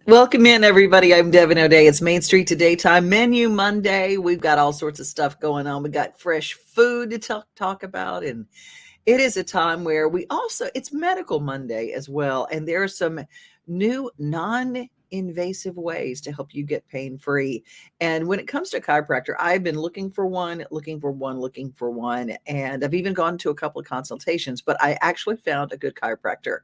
Welcome in, everybody. I'm Devin O'Day. It's Main Street to Daytime Menu Monday. We've got all sorts of stuff going on. We got fresh food to talk about, and it is a time where it's Medical Monday as well. And there are some new non-invasive ways to help you get pain free. And when it comes to chiropractor, I've been looking for one, and I've even gone to a couple of consultations, but I actually found a good chiropractor.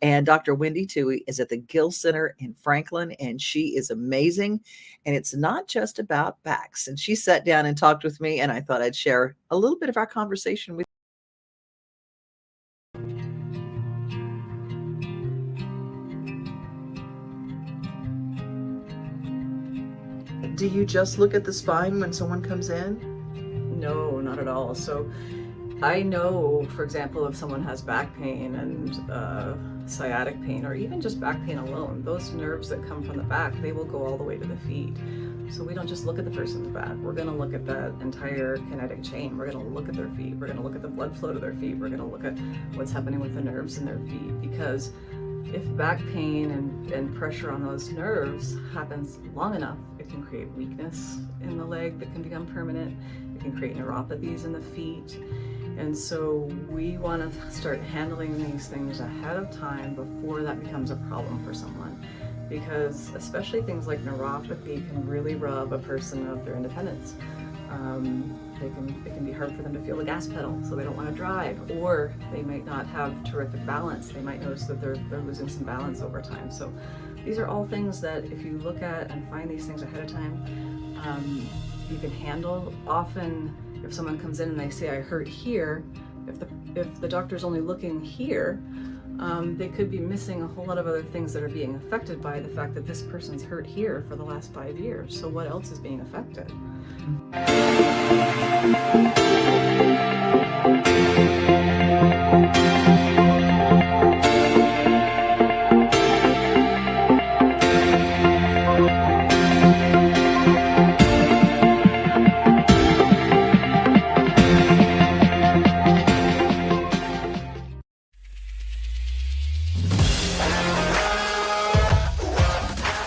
And Dr. Wendy Twohey is at the Gill Center in Franklin, and she is amazing. And it's not just about backs. And she sat down and talked with me, and I thought I'd share a little bit of our conversation with. Do you just look at the spine when someone comes in? No, not at all. So I know, for example, if someone has back pain and sciatic pain, or even just back pain alone, those nerves that come from the back, they will go all the way to the feet. So we don't just look at the person's back. We're going to look at that entire kinetic chain. We're going to look at their feet. We're going to look at the blood flow to their feet. We're going to look at what's happening with the nerves in their feet, because if back pain and pressure on those nerves happens long enough, it can create weakness in the leg that can become permanent. It can create neuropathies in the feet. And so we want to start handling these things ahead of time before that becomes a problem for someone. Because especially things like neuropathy can really rob a person of their independence. It can be hard for them to feel the gas pedal, so they don't want to drive, or they might not have terrific balance. They might notice that they're losing some balance over time. So these are all things that if you look at and find these things ahead of time, you can handle. Often if someone comes in and they say, I hurt here, if the doctor's only looking here, they could be missing a whole lot of other things that are being affected by the fact that this person's hurt here for the last 5 years. So what else is being affected?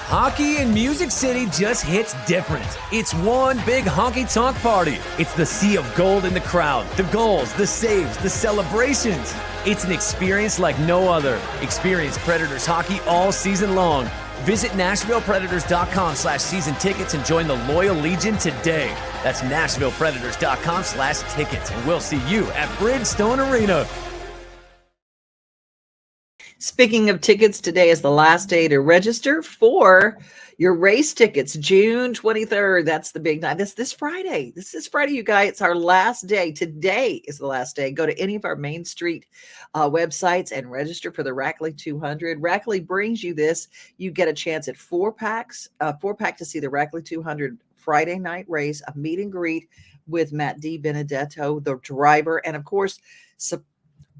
Hockey in Music City just hits different. It's one big honky-tonk party. It's the sea of gold in the crowd, the goals, the saves, the celebrations. It's an experience like no other. Experience Predators hockey all season long. Visit NashvillePredators.com/season tickets and join the Loyal Legion today. That's NashvillePredators.com/tickets, and we'll see you at Bridgestone Arena. Speaking of tickets, today is the last day to register for your race tickets, June 23rd. That's the big night. This Friday. This is Friday, you guys. It's our last day. Today is the last day. Go to any of our Main Street websites and register for the Rackley 200. Rackley brings you this. You get a chance at four-pack to see the Rackley 200 Friday night race, a meet and greet with Matt DiBenedetto, the driver, and of course,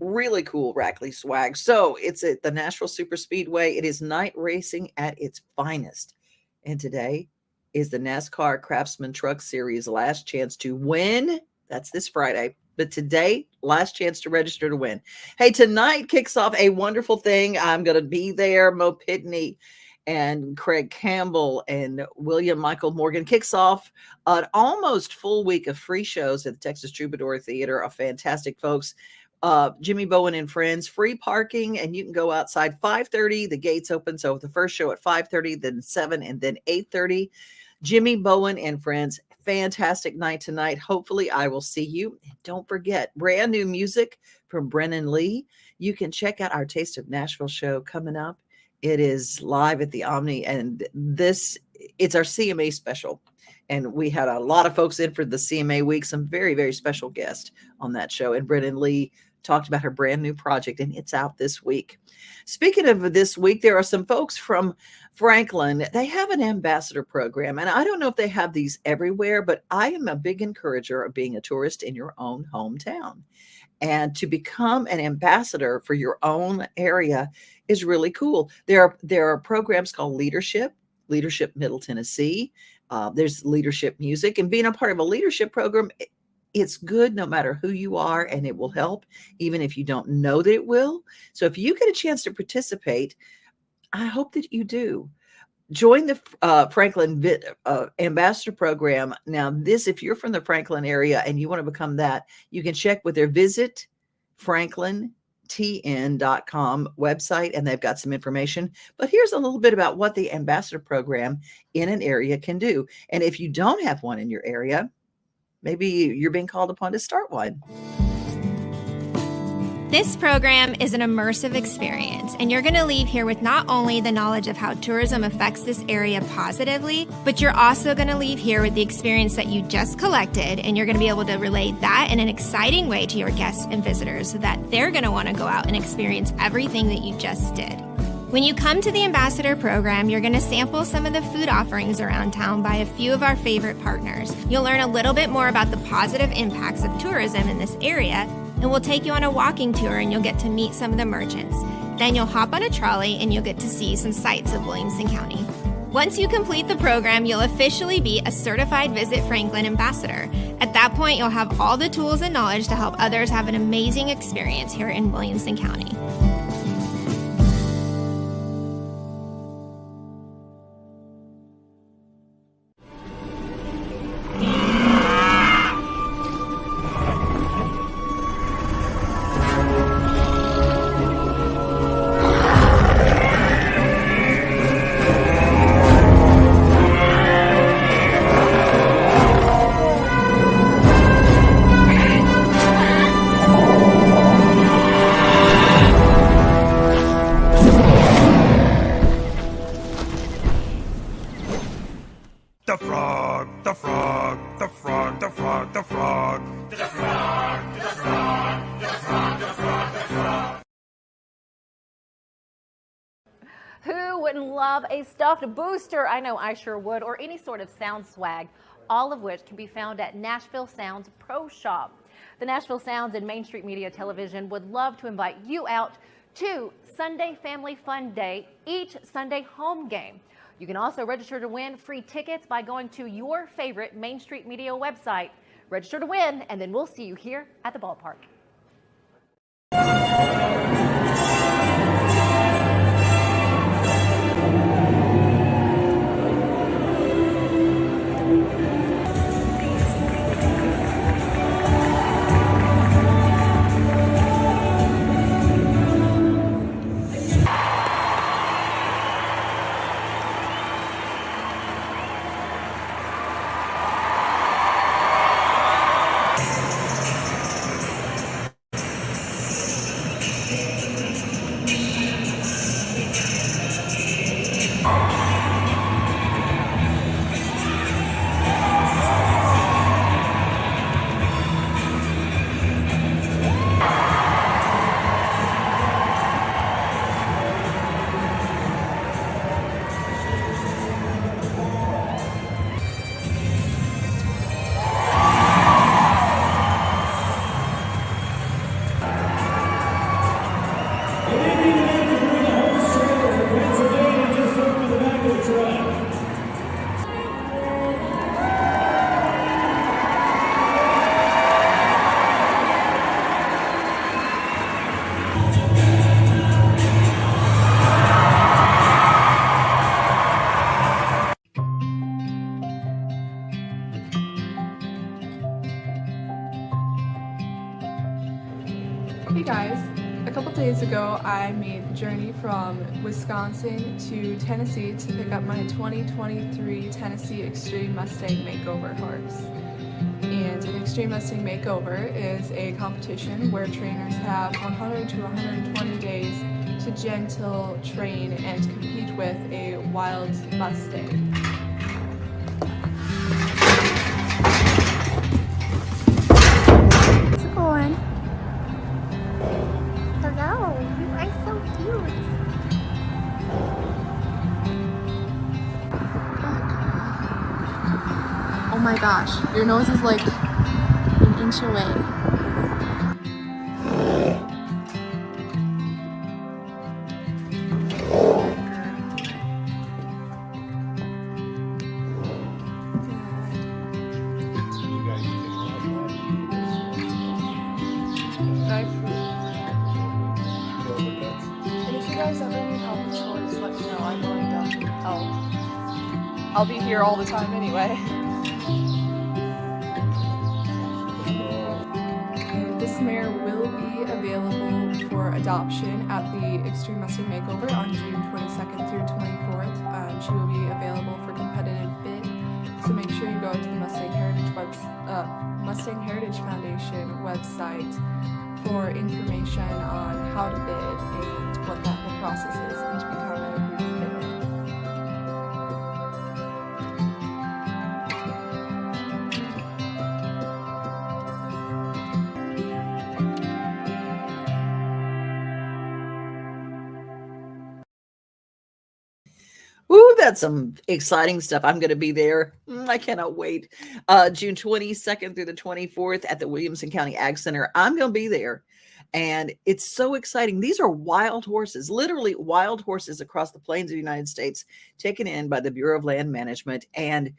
really cool Rackley swag. So it's at the Nashville Super Speedway. It is night racing at its finest. And today is the NASCAR Craftsman Truck Series last chance to win. That's this Friday. But today, last chance to register to win. Hey, tonight kicks off a wonderful thing. I'm going to be there. Mo Pitney and Craig Campbell and William Michael Morgan kicks off an almost full week of free shows at the Texas Troubadour Theater of fantastic folks. Jimmy Bowen and Friends, free parking, and you can go outside 5:30. The gates open. So the first show at 5:30, then 7, and then 8:30. Jimmy Bowen and Friends, fantastic night tonight. Hopefully I will see you. And don't forget, brand new music from Brennan Lee. You can check out our Taste of Nashville show coming up. It is live at the Omni, and it's our CMA special. And we had a lot of folks in for the CMA week, some very, very special guests on that show. And Brennan Lee talked about her brand new project, and it's out this week. Speaking of this week, there are some folks from Franklin. They have an ambassador program, and I don't know if they have these everywhere, but I am a big encourager of being a tourist in your own hometown. And to become an ambassador for your own area is really cool. There are programs called Leadership Middle Tennessee. There's Leadership Music, and being a part of a leadership program, it's good no matter who you are, and it will help even if you don't know that it will. So if you get a chance to participate, I hope that you do. join the Franklin Ambassador Program. Now, if you're from the Franklin area and you want to become that, you can check with their Visit FranklinTN.com website, and they've got some information. But here's a little bit about what the Ambassador Program in an area can do. And if you don't have one in your area, maybe you're being called upon to start one. This program is an immersive experience, and you're going to leave here with not only the knowledge of how tourism affects this area positively, but you're also going to leave here with the experience that you just collected, and you're going to be able to relay that in an exciting way to your guests and visitors so that they're going to want to go out and experience everything that you just did. When you come to the Ambassador Program, you're going to sample some of the food offerings around town by a few of our favorite partners. You'll learn a little bit more about the positive impacts of tourism in this area, and we'll take you on a walking tour and you'll get to meet some of the merchants. Then you'll hop on a trolley and you'll get to see some sights of Williamson County. Once you complete the program, you'll officially be a certified Visit Franklin Ambassador. At that point, you'll have all the tools and knowledge to help others have an amazing experience here in Williamson County. Who wouldn't love a stuffed booster? I know I sure would, or any sort of sound swag, all of which can be found at Nashville Sounds Pro Shop. The Nashville Sounds and Main Street Media Television would love to invite you out to Sunday Family Fun Day, each Sunday home game. You can also register to win free tickets by going to your favorite Main Street Media website. Register to win, and then we'll see you here at the ballpark. Hey guys, a couple days ago I made the journey from Wisconsin to Tennessee to pick up my 2023 Tennessee Extreme Mustang Makeover horse. And an Extreme Mustang Makeover is a competition where trainers have 100 to 120 days to gentle train and compete with a wild Mustang. How's it going? Hello, you are so cute. Oh my gosh, your nose is like an inch away. If you guys ever need help with chores, let me know. I'm willing to help. I'll be here all the time anyway. This mare will be available for adoption at the Extreme Mustang Makeover on June 22nd through 24th. She will be available for competitive bid, so make sure you go to the Mustang Heritage Foundation website for information on how to bid and what that whole process is and to become an approved bidder. Ooh, that's some exciting stuff. I'm going to be there. I cannot wait. June 22nd through the 24th at the Williamson County Ag Center. I'm going to be there. And it's so exciting. These are wild horses, literally wild horses across the plains of the United States, taken in by the Bureau of Land Management. And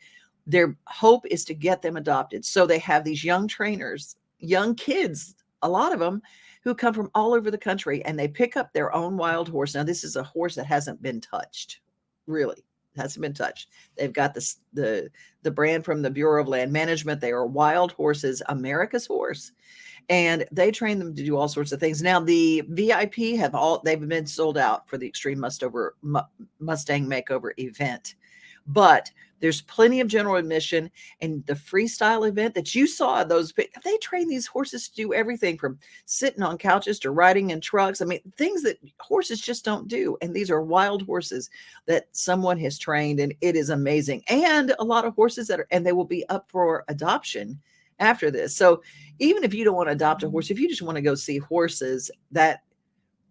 their hope is to get them adopted. So they have these young trainers, young kids, a lot of them, who come from all over the country, and they pick up their own wild horse. Now, this is a horse that hasn't been touched. Really hasn't been touched. They've got this, the brand from the Bureau of Land Management. They are wild horses, America's horse, and they train them to do all sorts of things. Now the VIP they've been sold out for the Extreme Mustang Makeover event, but there's plenty of general admission, and the freestyle event that you saw, they train these horses to do everything from sitting on couches to riding in trucks. I mean, things that horses just don't do. And these are wild horses that someone has trained, and it is amazing. And a lot of horses and they will be up for adoption after this. So even if you don't want to adopt a horse, if you just want to go see horses that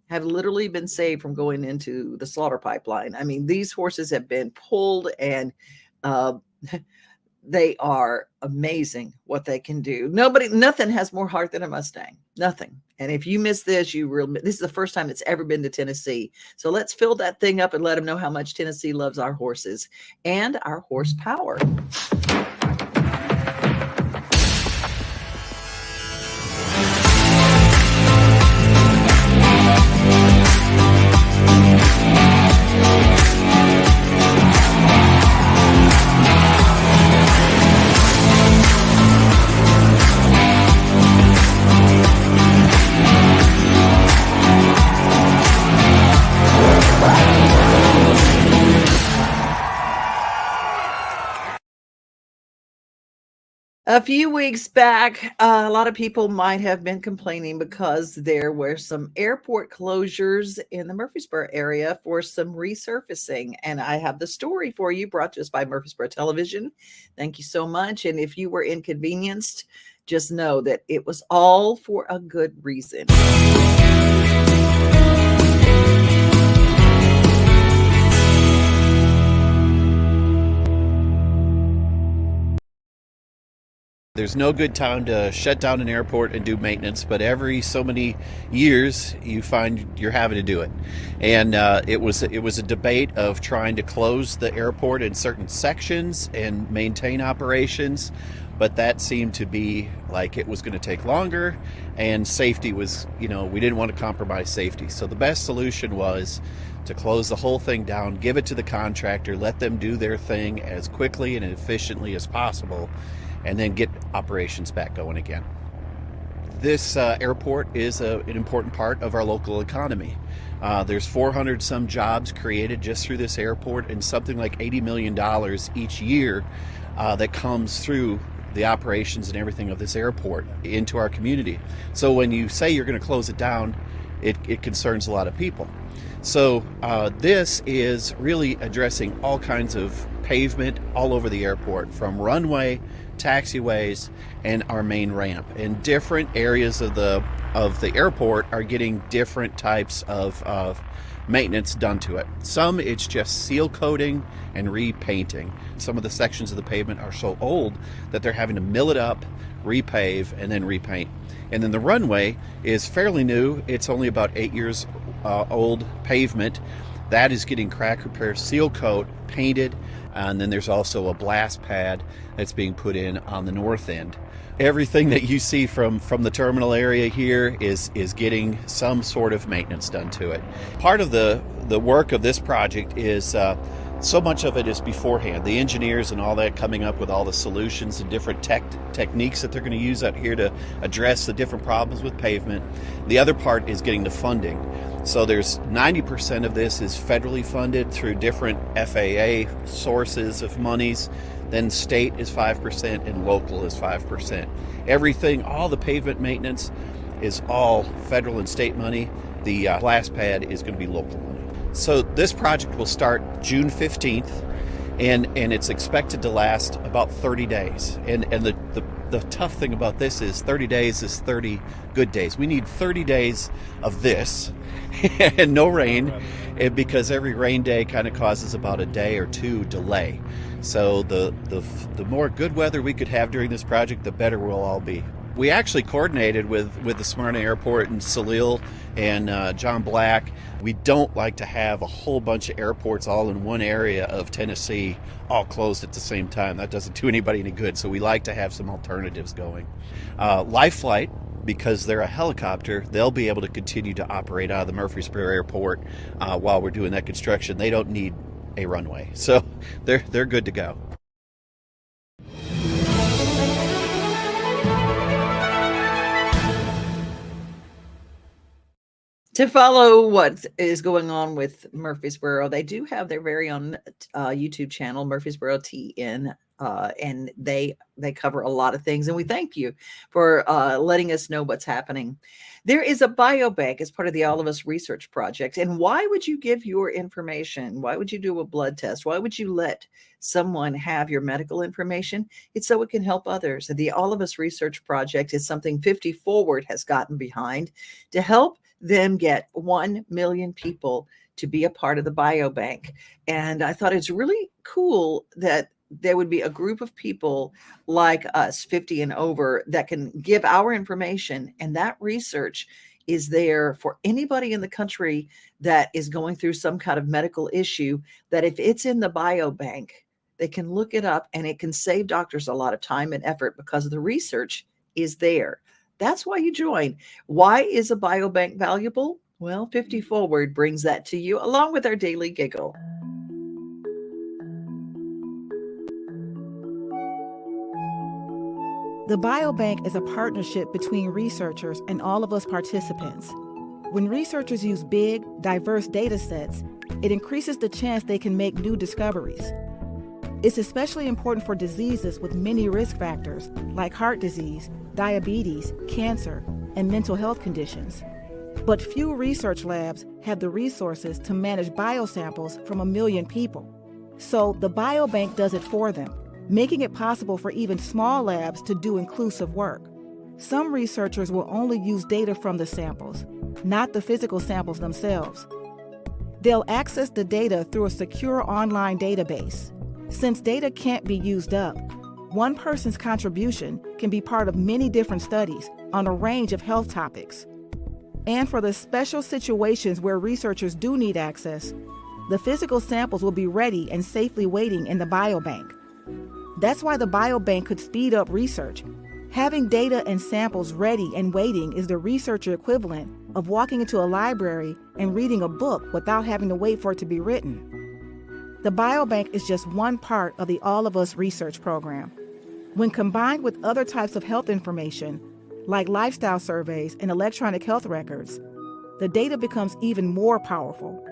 have literally been saved from going into the slaughter pipeline. I mean, these horses have been pulled, and they are amazing what they can do. Nothing has more heart than a Mustang. Nothing. And if you miss this, this is the first time it's ever been to Tennessee. So let's fill that thing up and let them know how much Tennessee loves our horses and our horsepower. A few weeks back, a lot of people might have been complaining because there were some airport closures in the Murfreesboro area for some resurfacing. And I have the story for you, brought to us by Murfreesboro Television. Thank you so much. And if you were inconvenienced, just know that it was all for a good reason. There's no good time to shut down an airport and do maintenance, but every so many years you find you're having to do it. And it was a debate of trying to close the airport in certain sections and maintain operations, but that seemed to be like it was going to take longer, and safety was, we didn't want to compromise safety. So the best solution was to close the whole thing down, give it to the contractor, let them do their thing as quickly and efficiently as possible, and then get operations back going again. This airport is an important part of our local economy. There's 400 some jobs created just through this airport, and something like $80 million each year that comes through the operations and everything of this airport into our community. So when you say you're going to close it down, it concerns a lot of people. So this is really addressing all kinds of pavement all over the airport, from runway, taxiways, and our main ramp. And different areas of the airport are getting different types of maintenance done to it. Some it's just seal coating and repainting. Some of the sections of the pavement are so old that they're having to mill it up, repave, and then repaint. And then the runway is fairly new. It's only about 8 years old pavement. That is getting crack repair, seal coat, painted, and then there's also a blast pad that's being put in on the north end. Everything that you see from the terminal area here is getting some sort of maintenance done to it. Part of the work of this project is so much of it is beforehand. The engineers and all that coming up with all the solutions and different techniques that they're going to use out here to address the different problems with pavement. The other part is getting the funding. So there's 90% of this is federally funded through different FAA sources of monies. Then state is 5% and local is 5%. Everything, all the pavement maintenance is all federal and state money. The blast pad is going to be local money. So this project will start June 15th, and it's expected to last about 30 days. And the tough thing about this is 30 days is 30 good days. We need 30 days of this and no rain, and because every rain day kind of causes about a day or two delay. So the more good weather we could have during this project, the better we'll all be. We actually coordinated with the Smyrna Airport and Salil and John Black. We don't like to have a whole bunch of airports all in one area of Tennessee all closed at the same time. That doesn't do anybody any good. So we like to have some alternatives going. Life Flight, because they're a helicopter, they'll be able to continue to operate out of the Murfreesboro Airport while we're doing that construction. They don't need a runway. So they're good to go. To follow what is going on with Murfreesboro, they do have their very own YouTube channel, Murfreesboro TN, and they cover a lot of things. And we thank you for letting us know what's happening. There is a biobank as part of the All of Us research project. And why would you give your information? Why would you do a blood test? Why would you let someone have your medical information? It's so it can help others. And the All of Us research project is something 50 Forward has gotten behind to help them get 1 million people to be a part of the biobank. And I thought it's really cool that there would be a group of people like us, 50 and over, that can give our information. And that research is there for anybody in the country that is going through some kind of medical issue, that if it's in the biobank, they can look it up and it can save doctors a lot of time and effort because the research is there. That's why you join. Why is a biobank valuable? Well, 50 Forward brings that to you along with our daily giggle. The biobank is a partnership between researchers and all of us participants. When researchers use big, diverse data sets, it increases the chance they can make new discoveries. It's especially important for diseases with many risk factors like heart disease, diabetes, cancer, and mental health conditions. But few research labs have the resources to manage biosamples from 1 million people. So the biobank does it for them, making it possible for even small labs to do inclusive work. Some researchers will only use data from the samples, not the physical samples themselves. They'll access the data through a secure online database. Since data can't be used up, one person's contribution can be part of many different studies on a range of health topics. And for the special situations where researchers do need access, the physical samples will be ready and safely waiting in the biobank. That's why the biobank could speed up research. Having data and samples ready and waiting is the researcher equivalent of walking into a library and reading a book without having to wait for it to be written. The biobank is just one part of the All of Us research program. When combined with other types of health information, like lifestyle surveys and electronic health records, the data becomes even more powerful.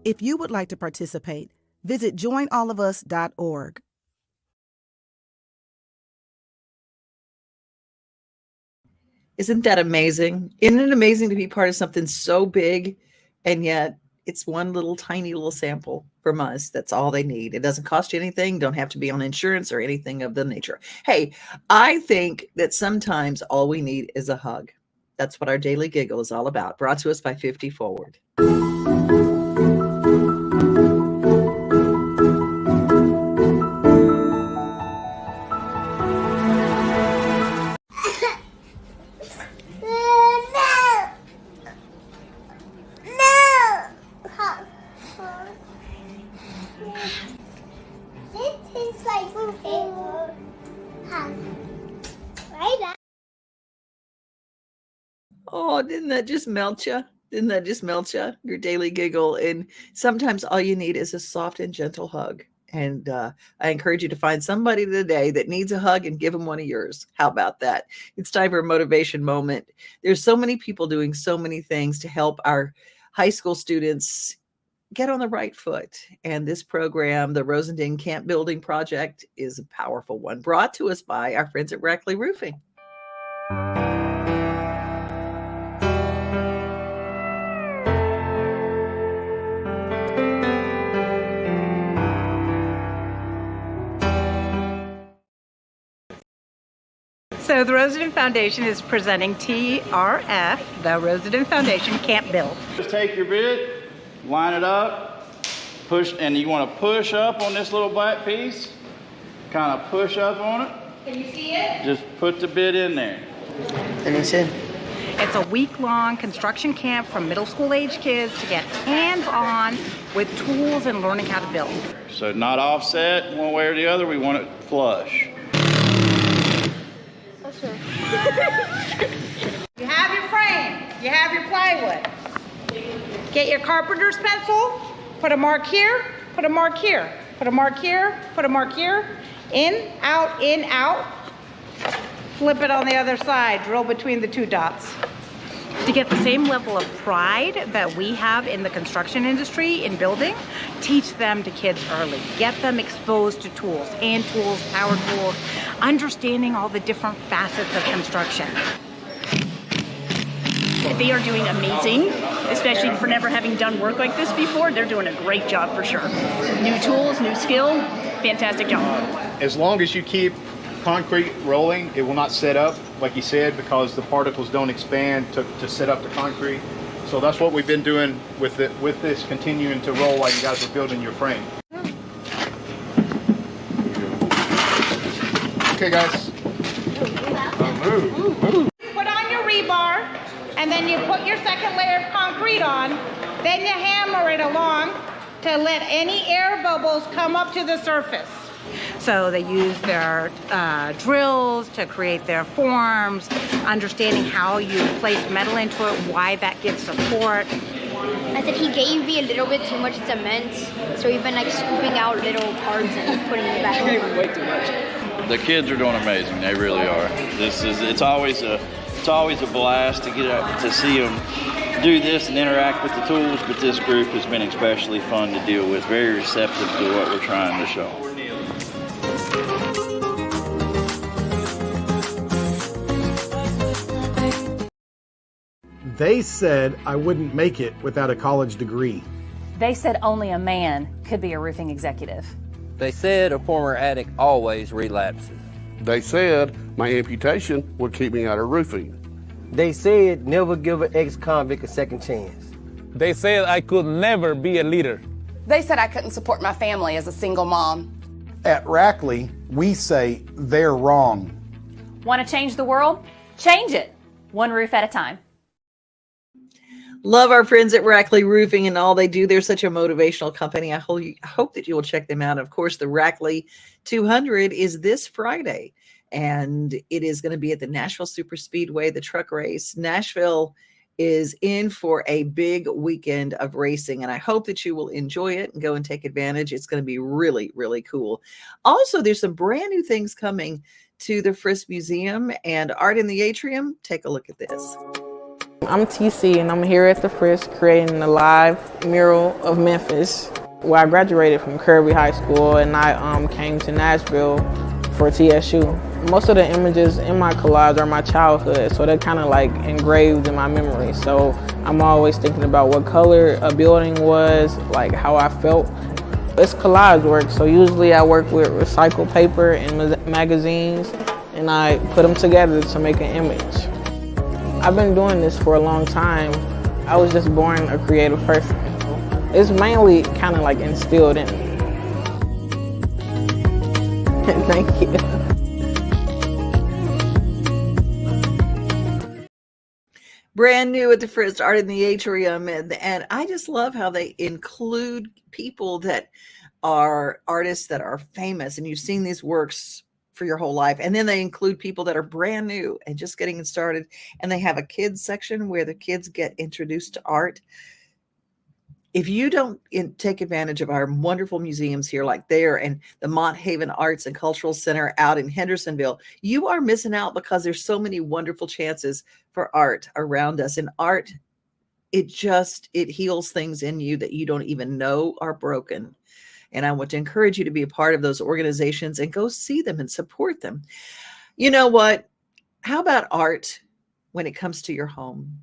If you would like to participate, visit joinallofus.org. Isn't that amazing? Isn't it amazing to be part of something so big, and yet it's one little tiny little sample from us. That's all they need. It doesn't cost you anything. Don't have to be on insurance or anything of the nature. Hey, I think that sometimes all we need is a hug. That's what our daily giggle is all about. Brought to us by 50 Forward. Oh, didn't that just melt you? Didn't that just melt you? Your daily giggle. And sometimes all you need is a soft and gentle hug. And I encourage you to find somebody today that needs a hug and give them one of yours. How about that? It's time for a motivation moment. There's so many people doing so many things to help our high school students get on the right foot. And this program, the Rosendine Camp Building Project, is a powerful one, brought to us by our friends at Rackley Roofing. So the Rosendine Foundation is presenting TRF, the Rosendine Foundation Camp Build. Just take your bit, line it up, push, and you want to push up on this little black piece. Kind of push up on it. Can you see it? Just put the bit in there. Finish it. It's a week-long construction camp for middle school age kids to get hands-on with tools and learning how to build. So not offset one way or the other, we want it flush. You have your frame, you have your plywood. Get your carpenter's pencil, put a mark here, put a mark here, put a mark here, put a mark here, in, out, flip it on the other side, drill between the two dots. To get the same level of pride that we have in the construction industry, in building, teach them to kids early. Get them exposed to tools, hand tools, power tools, understanding all the different facets of construction. They are doing amazing, especially for never having done work like this before. They're doing a great job for sure. New tools, new skill, fantastic job. As long as you keep concrete rolling, it will not set up, like you said, because the particles don't expand to set up the concrete. So that's what we've been doing with this continuing to roll while you guys are building your frame. Okay, guys. Move. Put on your rebar, and then you put your second layer of concrete on. Then you hammer it along to let any air bubbles come up to the surface. So they use their drills to create their forms, understanding how you place metal into it, why that gives support. I said he gave me a little bit too much cement, so we've been like scooping out little parts and putting it back. Way too much. The kids are doing amazing. They really are. It's always a blast to get out to see them do this and interact with the tools. But this group has been especially fun to deal with. Very receptive to what we're trying to show. They said I wouldn't make it without a college degree. They said only a man could be a roofing executive. They said a former addict always relapses. They said my amputation would keep me out of roofing. They said never give an ex-convict a second chance. They said I could never be a leader. They said I couldn't support my family as a single mom. At Rackley, we say they're wrong. Want to change the world? Change it, one roof at a time. Love our friends at Rackley Roofing and all they do. They're such a motivational company. I hope that you will check them out. Of course, the Rackley 200 is this Friday, and it is going to be at the Nashville Super Speedway, the truck race. Nashville is in for a big weekend of racing, and I hope that you will enjoy it and go and take advantage. It's going to be really, really cool. Also, there's some brand new things coming to the Frisk Museum and Art in the Atrium. Take a look at this. I'm TC, and I'm here at the Frisk creating a live mural of Memphis. Well, I graduated from Kirby High School, and I came to Nashville for TSU. Most of the images in my collage are my childhood, so they're kind of like engraved in my memory. So I'm always thinking about what color a building was, like how I felt. It's collage work, so usually I work with recycled paper and magazines, and I put them together to make an image. I've been doing this for a long time. I was just born a creative person. It's mainly kind of like instilled in me. Thank you. Brand new at the Frisk Art in the Atrium, and I just love how they include people that are artists that are famous, and you've seen these works for your whole life. And then they include people that are brand new and just getting started. And they have a kids section where the kids get introduced to art. If you don't take advantage of our wonderful museums here, like there and the Mont Haven Arts and Cultural Center out in Hendersonville, you are missing out, because there's so many wonderful chances for art around us. And art, it heals things in you that you don't even know are broken. And I want to encourage you to be a part of those organizations and go see them and support them. You know what? How about art when it comes to your home?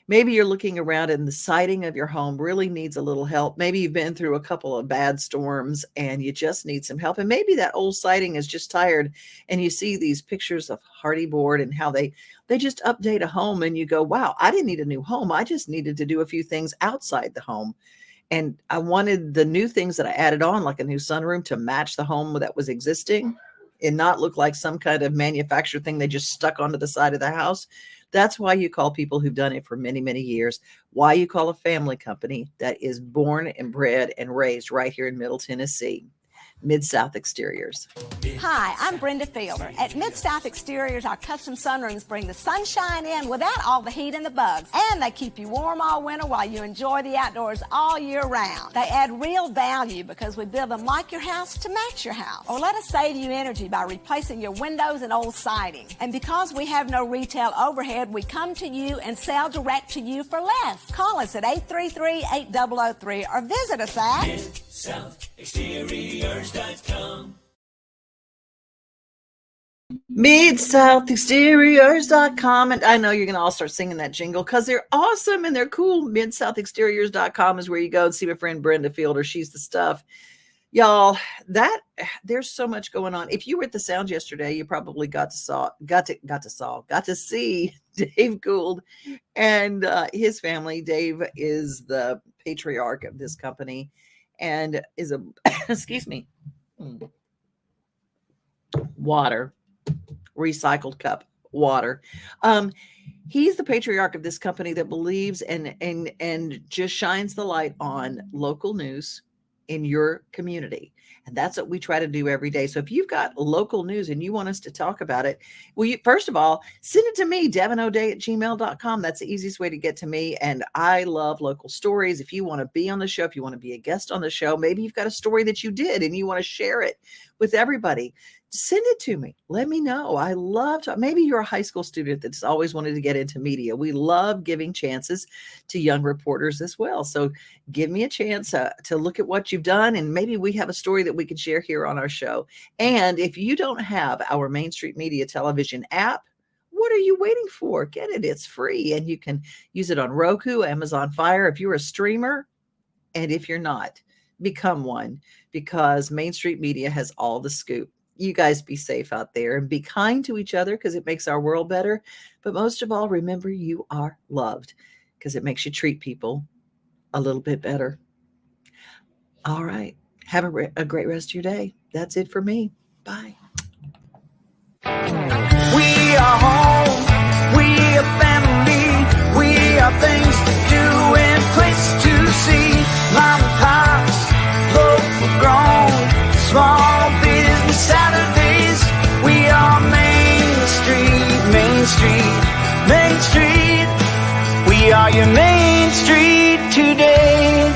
Maybe you're looking around and the siding of your home really needs a little help. Maybe you've been through a couple of bad storms and you just need some help. And maybe that old siding is just tired, and you see these pictures of hardy board and how they just update a home, and you go, wow, I didn't need a new home. I just needed to do a few things outside the home. And I wanted the new things that I added on, like a new sunroom, to match the home that was existing and not look like some kind of manufactured thing they just stuck onto the side of the house. That's why you call people who've done it for many, many years, why you call a family company that is born and bred and raised right here in Middle Tennessee. Mid-South Exteriors. Hi, I'm Brenda Fielder. At Mid-South Exteriors, our custom sunrooms bring the sunshine in without all the heat and the bugs. And they keep you warm all winter while you enjoy the outdoors all year round. They add real value because we build them like your house to match your house. Or let us save you energy by replacing your windows and old siding. And because we have no retail overhead, we come to you and sell direct to you for less. Call us at 833-8003 or visit us at MidSouthExteriors.com. MidSouthExteriors.com. And I know you're going to all start singing that jingle because they're awesome and they're cool. MidSouthExteriors.com is where you go and see my friend Brenda Fielder. She's the stuff. Y'all, there's so much going on. If you were at the Sound yesterday, you probably got to see Dave Gould and his family. Dave is the patriarch of this company and is a, excuse me, water, recycled cup water. He's the patriarch of this company that believes and just shines the light on local news in your community. And that's what we try to do every day. So if you've got local news and you want us to talk about it, well, first of all, send it to me, devinoday@gmail.com. That's the easiest way to get to me. And I love local stories. If you want to be on the show, if you want to be a guest on the show, maybe you've got a story that you did and you want to share it with everybody, send it to me. Let me know. I love to, maybe you're a high school student that's always wanted to get into media. We love giving chances to young reporters as well. So give me a chance to look at what you've done, and maybe we have a story that we can share here on our show. And if you don't have our Main Street Media television app, what are you waiting for? Get it. It's free, and you can use it on Roku, Amazon Fire. If you're a streamer, and if you're not, become one, because Main Street Media has all the scoop. You guys be safe out there and be kind to each other because it makes our world better. But most of all, remember you are loved because it makes you treat people a little bit better. All right. Have a great rest of your day. That's it for me. Bye. We are home. We are family. We are things to do and place to see. Mom and pops, local grown, small business Saturdays. We are Main Street, Main Street, Main Street. We are your Main Street today.